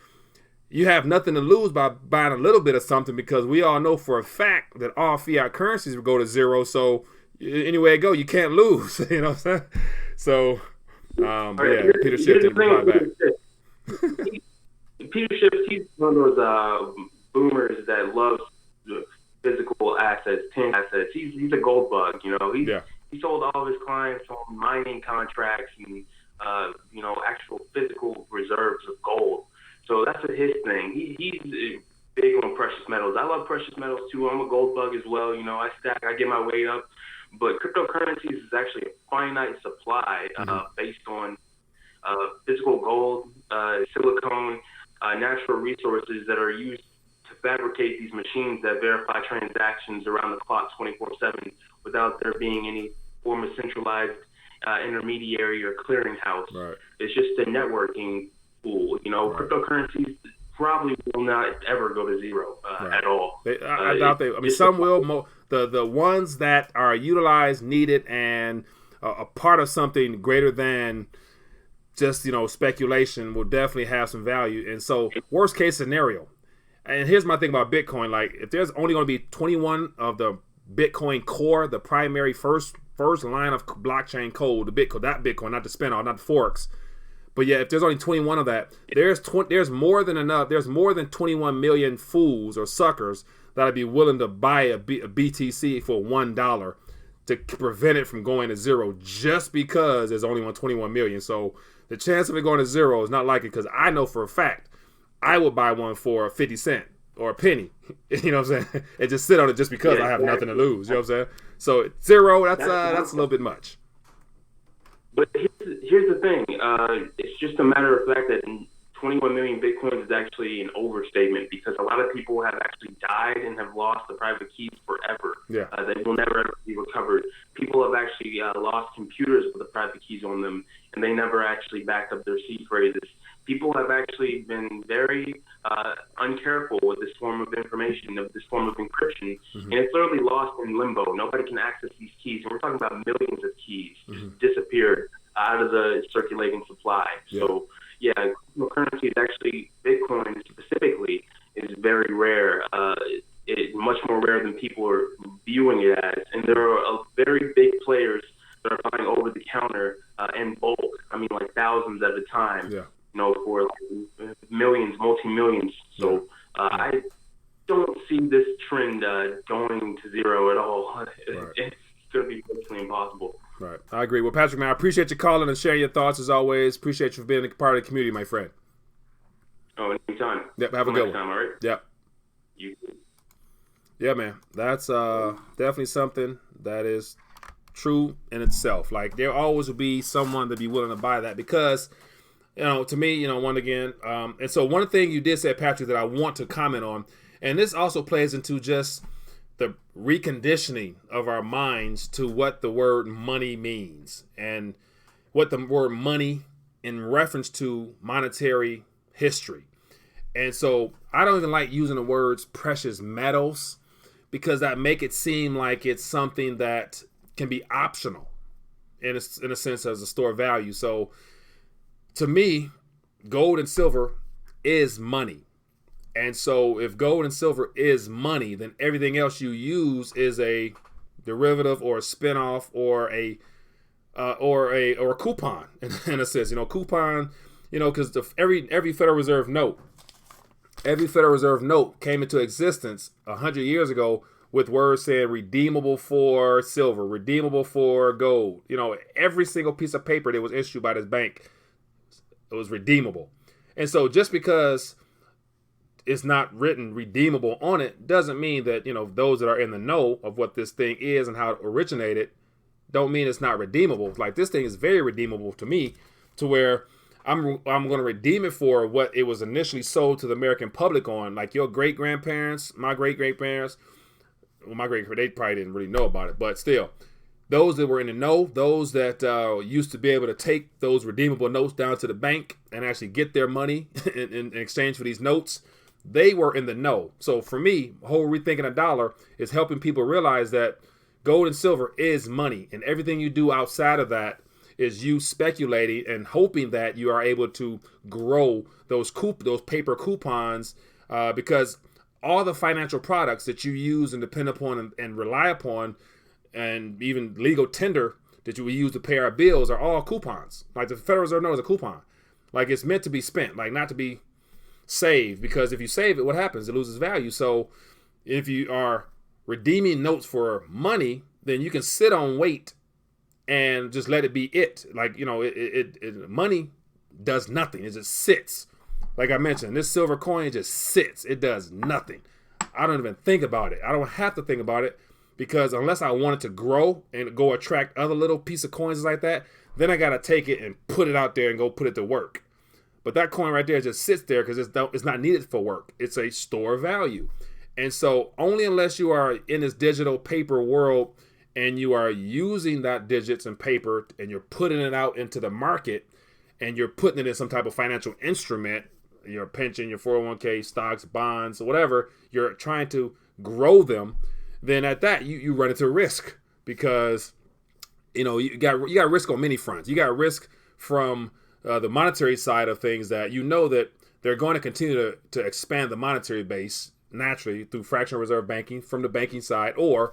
[SPEAKER 11] you have nothing to lose by buying a little bit of something, because we all know for a fact that all fiat currencies will go to zero. So anywhere it go, you can't lose. You know what I'm saying? So, Peter Schiff didn't reply back.
[SPEAKER 12] Peter Schiff, he's one of those boomers that loves physical assets, tangible assets. He's a gold bug, He sold all of his clients on mining contracts and, actual physical reserves of gold. So that's his thing. He's big on precious metals. I love precious metals too. I'm a gold bug as well. I stack, I get my weight up. But cryptocurrencies is actually a finite supply based on physical gold, silicone, natural resources that are used to fabricate these machines that verify transactions around the clock 24/7 without there being any form of centralized intermediary or clearinghouse.
[SPEAKER 11] Right.
[SPEAKER 12] It's just a networking tool. Right. Cryptocurrencies probably will not ever go to zero at all.
[SPEAKER 11] I doubt they. I mean, some will. The ones that are utilized, needed, and a part of something greater than just speculation will definitely have some value. And so, worst case scenario. And here's my thing about Bitcoin: like, if there's only going to be 21 of the Bitcoin core, the primary first line of blockchain code, that Bitcoin, not the spin-off, not the forks. But yeah, if there's only 21 of that, there's more than enough. There's more than 21 million fools or suckers that'd be willing to buy a BTC for $1 to prevent it from going to zero, just because there's only 21 million. So the chance of it going to zero is not likely, because I know for a fact I would buy one for 50 cents or a penny. You know what I'm saying? And just sit on it just because I have nothing to lose. You know what I'm saying? So zero, that's a little bit much.
[SPEAKER 12] But here's the thing. It's just a matter of fact that 21 million Bitcoins is actually an overstatement, because a lot of people have actually died and have lost the private keys forever.
[SPEAKER 11] Yeah.
[SPEAKER 12] They will never ever be recovered. People have actually lost computers with the private keys on them, and they never actually backed up their seed phrases. People have actually been very uncareful with this form of information, of this form of encryption, and it's literally lost in limbo. Nobody can access these keys, and we're talking about millions of keys disappeared out of the circulating supply.
[SPEAKER 11] Yeah.
[SPEAKER 12] So, yeah, cryptocurrency is actually, Bitcoin specifically, is very rare. It's much more rare than people are viewing it as, and there are very big players that are buying over the counter in bulk. I mean, like thousands at a time.
[SPEAKER 11] Yeah.
[SPEAKER 12] For like millions, multi-millions. So I don't see this trend going to zero at all. Right. It's going to be virtually impossible.
[SPEAKER 11] Right. I agree. Well, Patrick, man, I appreciate you calling and sharing your thoughts as always. Appreciate you for being a part of the community, my friend.
[SPEAKER 12] Oh, anytime.
[SPEAKER 11] Yep, have a good one.
[SPEAKER 12] Time, all right?
[SPEAKER 11] Yep.
[SPEAKER 12] You.
[SPEAKER 11] Yeah, man. That's definitely something that is true in itself. Like, there always will be someone to be willing to buy that because, to me, one again. And so one thing you did say, Patrick, that I want to comment on, and this also plays into just the reconditioning of our minds to what the word money means and what the word money in reference to monetary history. And so I don't even like using the words precious metals because that make it seem like it's something that can be optional in a sense as a store value. So to me, gold and silver is money. And so if gold and silver is money, then everything else you use is a derivative or a spinoff or a coupon in a sense. Coupon, because every Federal Reserve note, came into existence 100 years ago with words saying redeemable for silver, redeemable for gold. Every single piece of paper that was issued by this bank, it was redeemable. And so just because it's not written redeemable on it doesn't mean that, those that are in the know of what this thing is and how it originated don't mean it's not redeemable. Like, this thing is very redeemable to me, to where I'm going to redeem it for what it was initially sold to the American public on. Like your great-grandparents, my great-grandparents, they probably didn't really know about it, but still, those that were in the know, those that used to be able to take those redeemable notes down to the bank and actually get their money in exchange for these notes, they were in the know. So for me, whole rethinking a dollar is helping people realize that gold and silver is money, and everything you do outside of that is you speculating and hoping that you are able to grow those paper coupons, because all the financial products that you use and depend upon and rely upon, and even legal tender that you will use to pay our bills, are all coupons. Like the Federal Reserve knows a coupon. Like, it's meant to be spent, like not to be saved, because if you save it, what happens? It loses value. So if you are redeeming notes for money, then you can sit on wait and just let it be it. Like, money does nothing. It just sits. Like I mentioned, this silver coin just sits. It does nothing. I don't even think about it. I don't have to think about it, because unless I want it to grow and go attract other little piece of coins like that, then I got to take it and put it out there and go put it to work. But that coin right there just sits there because it's not needed for work. It's a store of value. And so only unless you are in this digital paper world and you are using that digits and paper and you're putting it out into the market and you're putting it in some type of financial instrument, your pension, your 401k, stocks, bonds, whatever, you're trying to grow them, then at that you run into risk, because you got risk on many fronts. You got risk from the monetary side of things, that that they're going to continue to expand the monetary base naturally through fractional reserve banking from the banking side, or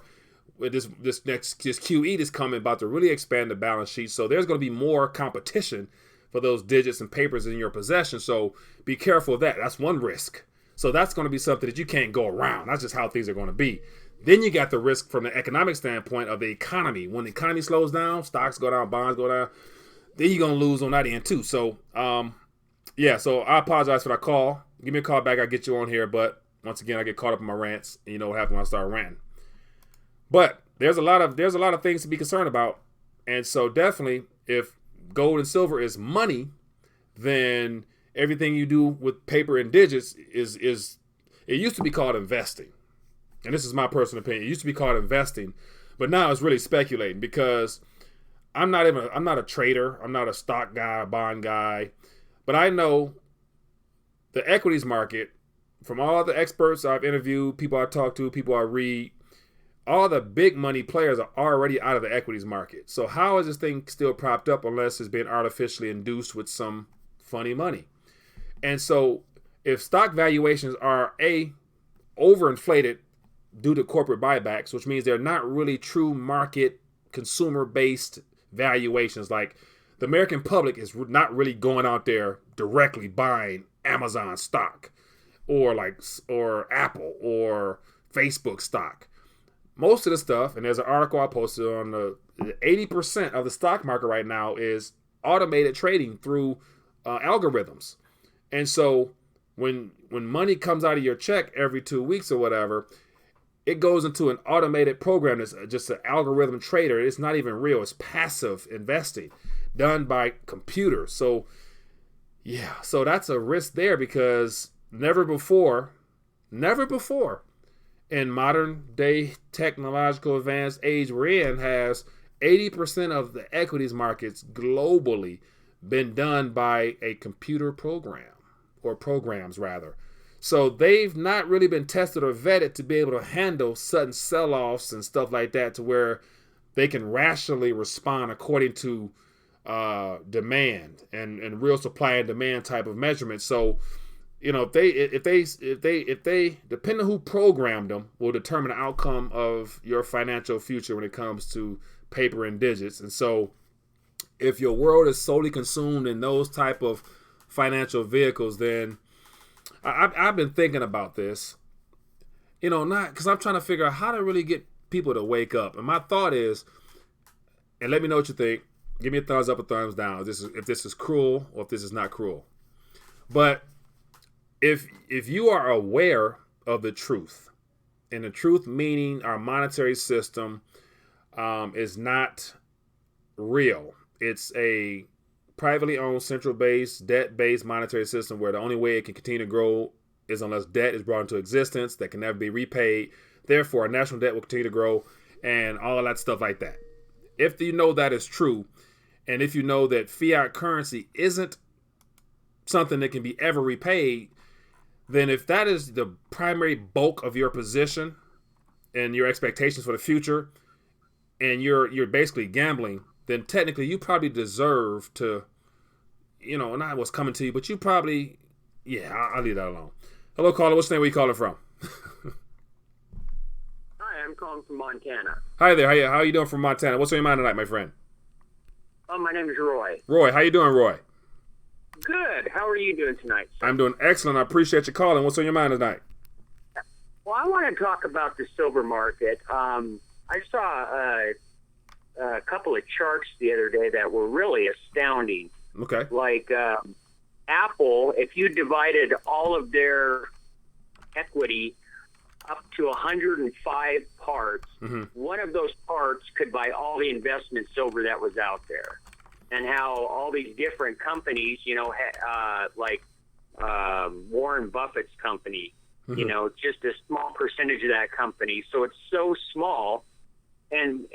[SPEAKER 11] with this QE that's coming, about to really expand the balance sheet. So there's going to be more competition for those digits and papers in your possession. So be careful of that. That's one risk. So that's going to be something that you can't go around. That's just how things are going to be. Then you got the risk from the economic standpoint of the economy. When the economy slows down, stocks go down, bonds go down, then you're going to lose on that end too. So, so I apologize for that call. Give me a call back. I'll get you on here. But once again, I get caught up in my rants. And you know what happens when I start ranting. But there's a lot of things to be concerned about. And so definitely, if gold and silver is money, then everything you do with paper and digits is it used to be called investing. And this is my personal opinion. It used to be called investing, but now it's really speculating, because I'm not a trader. I'm not a stock guy, a bond guy, but I know the equities market, from all the experts I've interviewed, people I talk to, people I read, all the big money players are already out of the equities market. So how is this thing still propped up unless it's been artificially induced with some funny money? And so if stock valuations are overinflated due to corporate buybacks, which means they're not really true market consumer-based valuations, like the American public is not really going out there directly buying Amazon stock or Apple or Facebook stock. Most of the stuff, and there's an article I posted on the 80% of the stock market right now is automated trading through algorithms. And so when money comes out of your check every 2 weeks or whatever, it goes into an automated program that's just an algorithm trader. It's not even real. It's passive investing done by computers. So, yeah, so that's a risk there because never before in modern day technological advanced age we're in has 80% of the equities markets globally been done by a computer program or programs rather. So they've not really been tested or vetted to be able to handle sudden sell-offs and stuff like that to where they can rationally respond according to demand and real supply and demand type of measurement. So, you know, if they depending on who programmed them will determine the outcome of your financial future when it comes to paper and digits. And so if your world is solely consumed in those type of financial vehicles, then I've been thinking about this, you know, not because I'm trying to figure out how to really get people to wake up. And my thought is, and let me know what you think. Give me a thumbs up or thumbs down if this is cruel or if this is not cruel. But if you are aware of the truth, and the truth meaning our monetary system is not real. It's a privately owned, central-based, debt-based monetary system where the only way it can continue to grow is unless debt is brought into existence that can never be repaid. Therefore, our national debt will continue to grow and all of that stuff like that. If you know that is true, and if you know that fiat currency isn't something that can be ever repaid, then if that is the primary bulk of your position and your expectations for the future, and you're basically gambling, then technically you probably deserve to, you know, not what's coming to you, but you probably, yeah, I'll leave that alone. Hello, caller. What's the name? Where you calling from?
[SPEAKER 13] Hi, I'm calling from Montana.
[SPEAKER 11] Hi there. How are you doing from Montana? What's on your mind tonight, my friend?
[SPEAKER 13] Oh, my name is Roy.
[SPEAKER 11] Roy, how you doing, Roy?
[SPEAKER 13] Good. How are you doing tonight, sir?
[SPEAKER 11] I'm doing excellent. I appreciate you calling. What's on your mind tonight?
[SPEAKER 13] Well, I want to talk about the silver market. I saw a couple of charts the other day that were really astounding.
[SPEAKER 11] Okay.
[SPEAKER 13] Like Apple, if you divided all of their equity up to 105 parts, one of those parts could buy all the investment silver that was out there. And how all these different companies, you know, like Warren Buffett's company, you know, just a small percentage of that company. So it's so small. And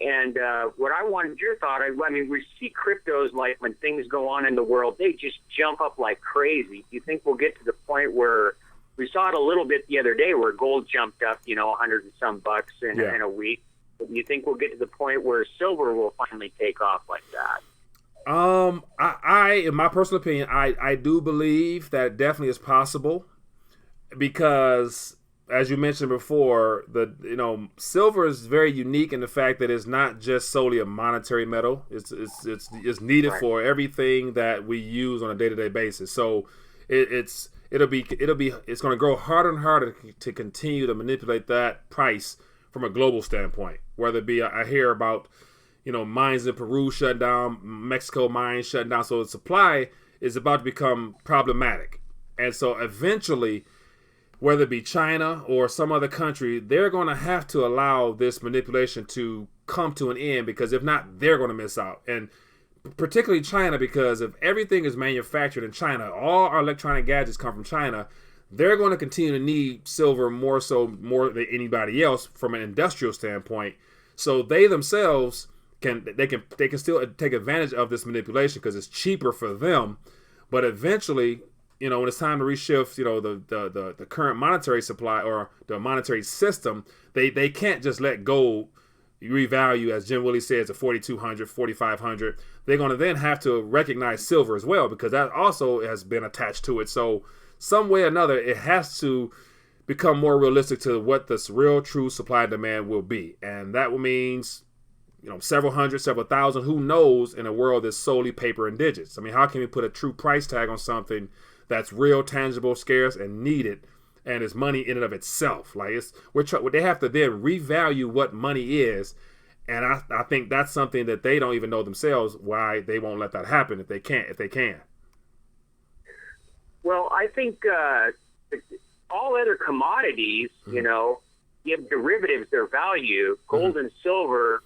[SPEAKER 13] what I wanted your thought, I mean, we see cryptos like when things go on in the world, they just jump up like crazy. Do you think we'll get to the point where we saw it a little bit the other day where gold jumped up, you know, $100 and some bucks in a week? But do you think we'll get to the point where silver will finally take off like that?
[SPEAKER 11] I in my personal opinion, I do believe that definitely is possible because, as you mentioned before, silver is very unique in the fact that it's not just solely a monetary metal. It's needed for everything that we use on a day-to-day basis. So it's going to grow harder and harder to continue to manipulate that price from a global standpoint. Whether it be, I hear about, you know, mines in Peru shut down, Mexico mines shut down. So the supply is about to become problematic. And so eventually, whether it be China or some other country, they're going to have to allow this manipulation to come to an end because if not, they're going to miss out. And particularly China, because if everything is manufactured in China, all our electronic gadgets come from China, they're going to continue to need silver more than anybody else from an industrial standpoint. So they themselves can still take advantage of this manipulation because it's cheaper for them. But eventually, you know, when it's time to reshift, you know, the current monetary supply or the monetary system, they can't just let gold revalue, as Jim Willie says, at 4,200, 4,500. They're going to then have to recognize silver as well because that also has been attached to it. So some way or another, it has to become more realistic to what this real true supply and demand will be. And that means, you know, several hundred, several thousand, who knows, in a world that's solely paper and digits. I mean, how can we put a true price tag on something that's real, tangible, scarce, and needed, and it's money in and of itself? Like they have to then revalue what money is, and I think that's something that they don't even know themselves why they won't let that happen if they can.
[SPEAKER 13] Well, I think all other commodities, you know, give derivatives their value. Gold and silver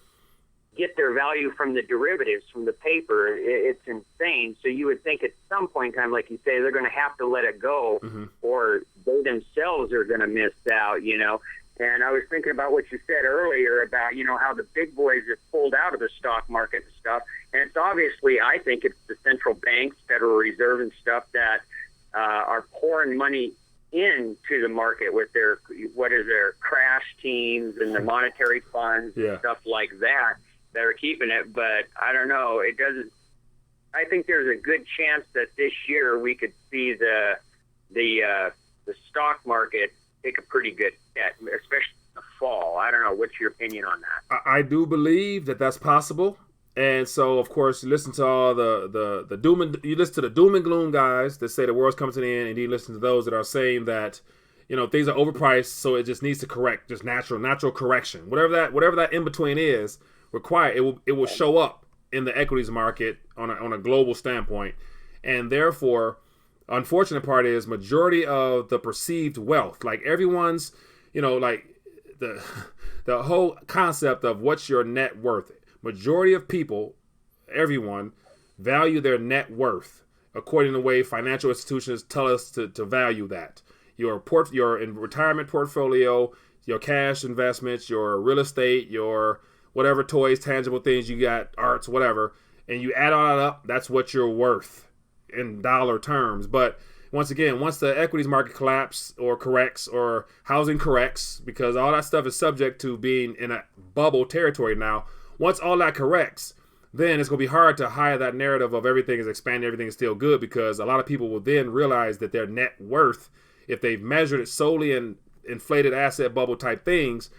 [SPEAKER 13] get their value from the derivatives, from the paper. It's insane. So you would think at some point in time, like you say, they're going to have to let it go, or they themselves are going to miss out, you know. And I was thinking about what you said earlier about, you know, how the big boys have pulled out of the stock market and stuff. And it's obviously, I think it's the central banks, Federal Reserve and stuff that are pouring money into the market with their crash teams and the monetary funds and stuff like that are keeping it. But I don't know. It doesn't. I think there's a good chance that this year we could see the stock market take a pretty good hit, especially in the fall. I don't know. What's your opinion on that?
[SPEAKER 11] I do believe that that's possible. And so, of course, you listen to all the doom and you listen to the doom and gloom guys that say the world's coming to the end, and you listen to those that are saying that, you know, things are overpriced, so it just needs to correct, just natural correction. Whatever that in between is required, it will show up in the equities market on a global standpoint, and therefore, unfortunate part is majority of the perceived wealth, like everyone's, you know, like the whole concept of what's your net worth. Majority of people, everyone, value their net worth according to the way financial institutions tell us to value that. Your retirement portfolio, your cash investments, your real estate, your whatever toys, tangible things you got, arts, whatever, and you add all that up, that's what you're worth in dollar terms. But once again, once the equities market collapses or corrects or housing corrects, because all that stuff is subject to being in a bubble territory now, once all that corrects, then it's going to be hard to hire that narrative of everything is expanding, everything is still good, because a lot of people will then realize that their net worth, if they've measured it solely in inflated asset bubble type things,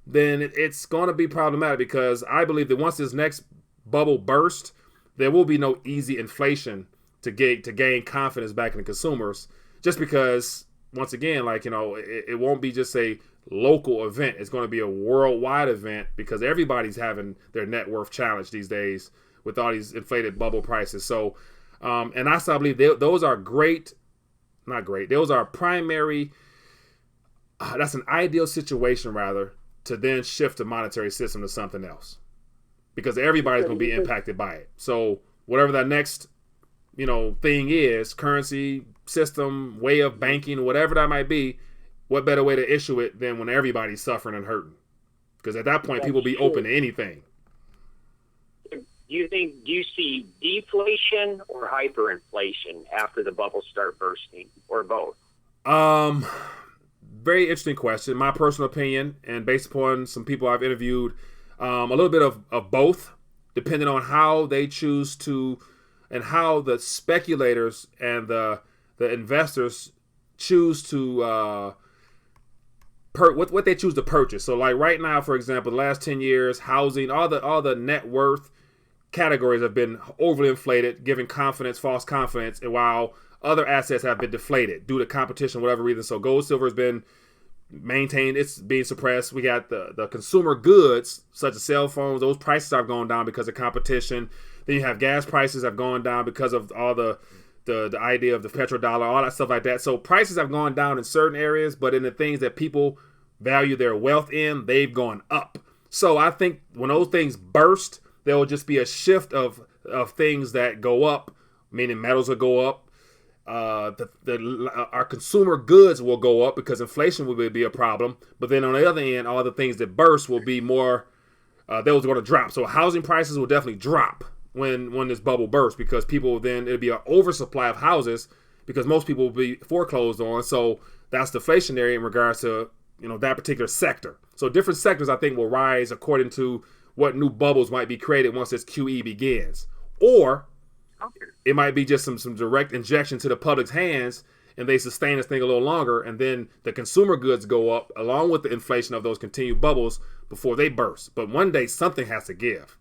[SPEAKER 11] then it's going to be problematic, because I believe that once this next bubble bursts, there will be no easy inflation to gain confidence back in the consumers, just because, once again, like, you know, it won't be just a local event. It's going to be a worldwide event, because everybody's having their net worth challenged these days with all these inflated bubble prices. So, and I still believe those are those are primary, that's an ideal situation, rather, to then shift the monetary system to something else, because everybody's going to be impacted by it. So whatever that next, you know, thing is, currency, system, way of banking, whatever that might be, what better way to issue it than when everybody's suffering and hurting? Because at that point, people will be open to anything.
[SPEAKER 13] Do you see deflation or hyperinflation after the bubbles start bursting, or both?
[SPEAKER 11] Very interesting question. My personal opinion, and based upon some people I've interviewed, a little bit of both, depending on how they choose to, and how the speculators and the investors choose to what they choose to purchase. So, like right now, for example, the last 10 years, housing, all the net worth categories have been overly inflated, giving false confidence, and while other assets have been deflated due to competition, whatever reason. So gold, silver has been maintained, it's being suppressed. We got the consumer goods, such as cell phones, those prices have gone down because of competition. Then you have gas prices have gone down because of all the idea of the petrodollar, all that stuff like that. So prices have gone down in certain areas, but in the things that people value their wealth in, they've gone up. So I think when those things burst, there will just be a shift of things that go up, meaning metals will go up. Our consumer goods will go up because inflation will be a problem. But then on the other end, all the things that burst will be more, those are going to drop. So housing prices will definitely drop when this bubble bursts, because people then, it'll be an oversupply of houses because most people will be foreclosed on. So that's deflationary in regards to, you know, that particular sector. So different sectors, I think, will rise according to what new bubbles might be created once this QE begins. Or it might be just some direct injection to the public's hands, and they sustain this thing a little longer, and then the consumer goods go up along with the inflation of those continued bubbles before they burst. But one day something has to give.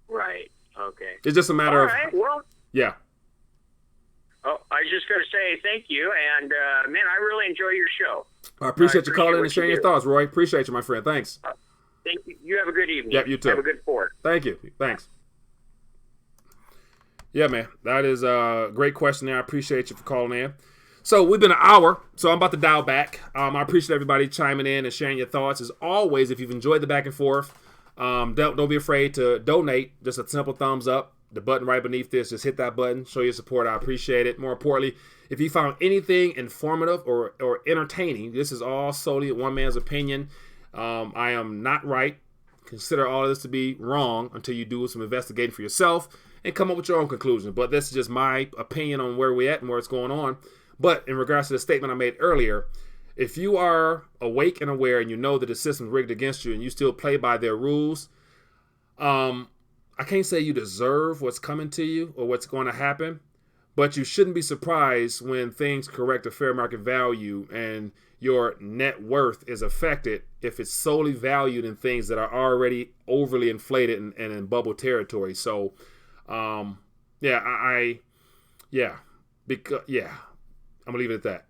[SPEAKER 13] Right. Okay.
[SPEAKER 11] It's just a matter of.
[SPEAKER 13] Well,
[SPEAKER 11] yeah.
[SPEAKER 13] Oh, I was just going to say thank you, and man, I really enjoy your show.
[SPEAKER 11] I appreciate you calling in and sharing your thoughts, Roy. Appreciate you, my friend. Thanks.
[SPEAKER 13] Thank you. You have a good evening.
[SPEAKER 11] Yep, you too.
[SPEAKER 13] Have a good sport.
[SPEAKER 11] Thank you. Thanks. Yeah, man, that is a great question there. I appreciate you for calling in. So we've been an hour, so I'm about to dial back. I appreciate everybody chiming in and sharing your thoughts. As always, if you've enjoyed the back and forth, don't be afraid to donate. Just a simple thumbs up. The button right beneath this, just hit that button. Show your support. I appreciate it. More importantly, if you found anything informative or entertaining, this is all solely one man's opinion. I am not right. Consider all of this to be wrong until you do some investigating for yourself and come up with your own conclusion. But this is just my opinion on where we're at and where it's going on. But in regards to the statement I made earlier, if you are awake and aware and you know that the system's rigged against you and you still play by their rules, I can't say you deserve what's coming to you or what's going to happen, but you shouldn't be surprised when things correct to fair market value and your net worth is affected if it's solely valued in things that are already overly inflated and in bubble territory. So, I'm gonna leave it at that.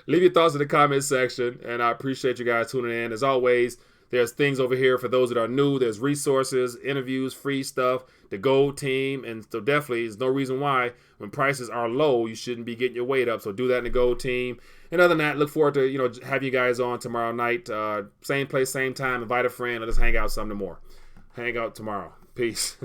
[SPEAKER 11] Leave your thoughts in the comment section, and I appreciate you guys tuning in. As always, there's things over here for those that are new. There's resources, interviews, free stuff, the gold team, and so definitely there's no reason why when prices are low you shouldn't be getting your weight up. So do that in the gold team. And other than that, look forward to have you guys on tomorrow night, same place, same time. Invite a friend. Let us hang out some more. Hang out tomorrow. Peace.